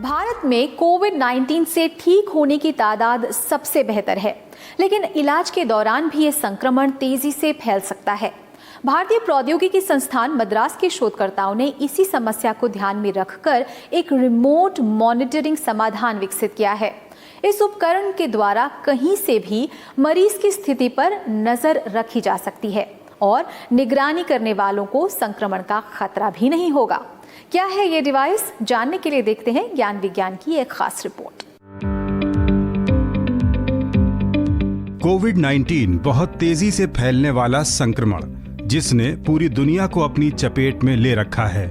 भारत में कोविड-19 से ठीक होने की तादाद सबसे बेहतर है, लेकिन इलाज के दौरान भी ये संक्रमण तेजी से फैल सकता है। भारतीय प्रौद्योगिकी संस्थान मद्रास के शोधकर्ताओं ने इसी समस्या को ध्यान में रखकर एक रिमोट मॉनिटरिंग समाधान विकसित किया है। इस उपकरण के द्वारा कहीं से भी मरीज की स्थिति पर नजर रखी जा सकती है और निगरानी करने वालों को संक्रमण का खतरा भी नहीं होगा। क्या है ये डिवाइस, जानने के लिए देखते हैं ज्ञान विज्ञान की एक खास रिपोर्ट। कोविड-19 बहुत तेजी से फैलने वाला संक्रमण, जिसने पूरी दुनिया को अपनी चपेट में ले रखा है।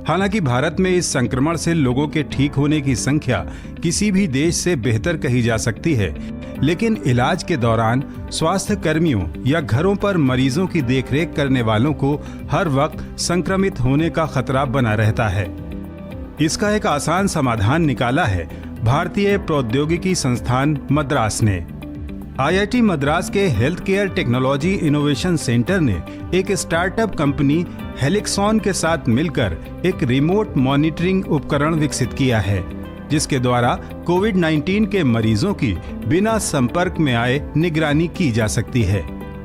हालांकि भारत में इस संक्रमण से लोगों के ठीक होने की संख्या किसी भी देश से बेहतर कही जा सकती है, लेकिन इलाज के दौरान स्वास्थ्य कर्मियों या घरों पर मरीजों की देखरेख करने वालों को हर वक्त संक्रमित होने का खतरा बना रहता है। इसका एक आसान समाधान निकाला है भारतीय प्रौद्योगिकी संस्थान मद्रास ने। आईआईटी मद्रास के health care technology innovation centre ने एक स्टार्टअप कंपनी हेलिक्सॉन के साथ मिलकर एक रिमोट मॉनिटरिंग उपकरण विकसित किया है, जिसके द्वारा कोविड-19 के मरीजों की बिना संपर्क में आए निगरानी की जा सकती है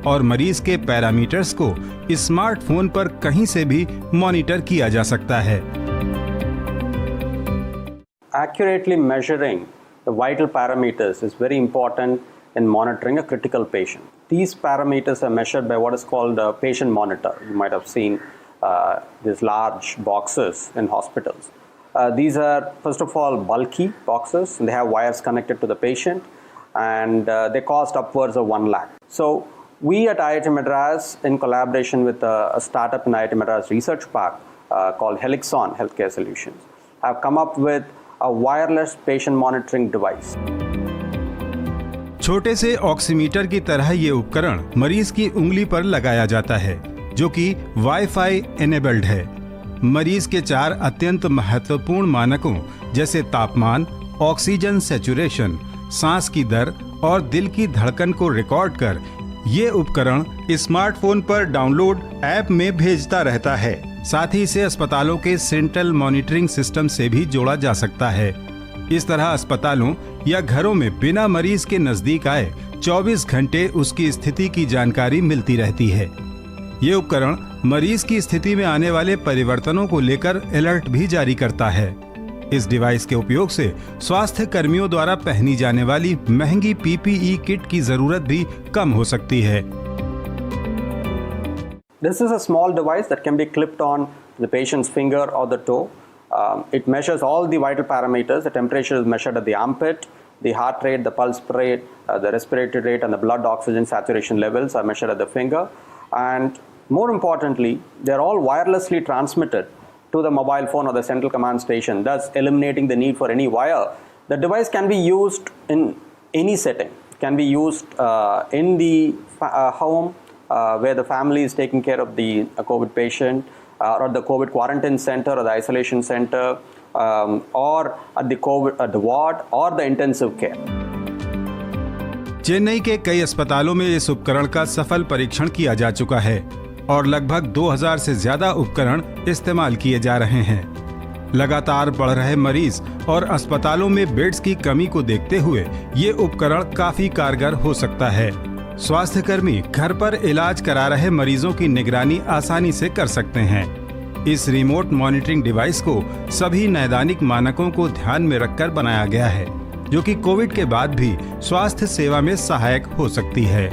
और मरीज के पैरामीटर्स को स्मार्टफोन पर कहीं से भी मॉनिटर किया जा सकता है। Accurately measuring the vital parameters is very important in monitoring a critical patient. These parameters are measured by what is called a patient monitor. You might have seen these large boxes in hospitals. These are, first of all, bulky boxes, and they have wires connected to the patient, and they cost upwards of 1 lakh. So we at IIT Madras, in collaboration with a startup in IIT Madras Research Park called Helixon Healthcare Solutions, have come up with a wireless patient monitoring device. छोटे से oximeter की तरह ये उपकरण मरीज की उंगली पर लगाया जाता है, जो कि वाईफाई एनेबल्ड है। मरीज के 4 अत्यंत महत्वपूर्ण मानकों जैसे तापमान, ऑक्सीजन सैचुरेशन, सांस की दर और दिल की धड़कन को रिकॉर्ड कर ये उपकरण स्मार्टफोन पर डाउनलोड ऐप में भेजता रहता है। साथ ही इसे अस्पतालों के सेंट्रल मॉनिटरिंग सिस्टम से भी जोड़ा जा सकता है। इस तरह अस्पतालों या घरों में बिना मरीज के नजदीक आए 24 घंटे उसकी स्थिति की जानकारी मिलती रहती है। ये उपकरण मरीज की स्थिति में आने वाले परिवर्तनों को लेकर अलर्ट भी जारी करता है। इस डिवाइस के उपयोग से स्वास्थ्य कर्मियों द्वारा पहनी जाने वाली महंगी पीपीई किट की जरूरत भी कम हो सकती है। This is a small device that can be clipped on the patient's finger or the toe. It measures all the vital parameters. The temperature is measured at the armpit, the heart rate, the pulse rate, the respiratory rate, and the blood oxygen saturation levels are measured at the finger. And more importantly, they're all wirelessly transmitted to the mobile phone or the central command station, thus eliminating the need for any wire. The device can be used in any setting. It can be used in the home where the family is taking care of the COVID patient, or the COVID quarantine center or the isolation center, or at the ward or the intensive care. Chennai के कई अस्पतालों में इस उपकरण का सफल परीक्षण किया जा चुका है और लगभग 2000 से ज्यादा उपकरण इस्तेमाल किए जा रहे हैं। लगातार बढ़ रहे मरीज और अस्पतालों में बेड्स की कमी को देखते हुए ये उपकरण काफी कारगर हो सकता है। स्वास्थ्य कर्मी घर पर इलाज करा रहे मरीजों की निगरानी आसानी से कर सकते हैं। इस रिमोट मॉनिटरिंग डिवाइस को सभी नैदानिक मानकों को ध्यान में रखकर बनाया गया है, जो कि कोविड के बाद भी स्वास्थ्य सेवा में सहायक हो सकती है।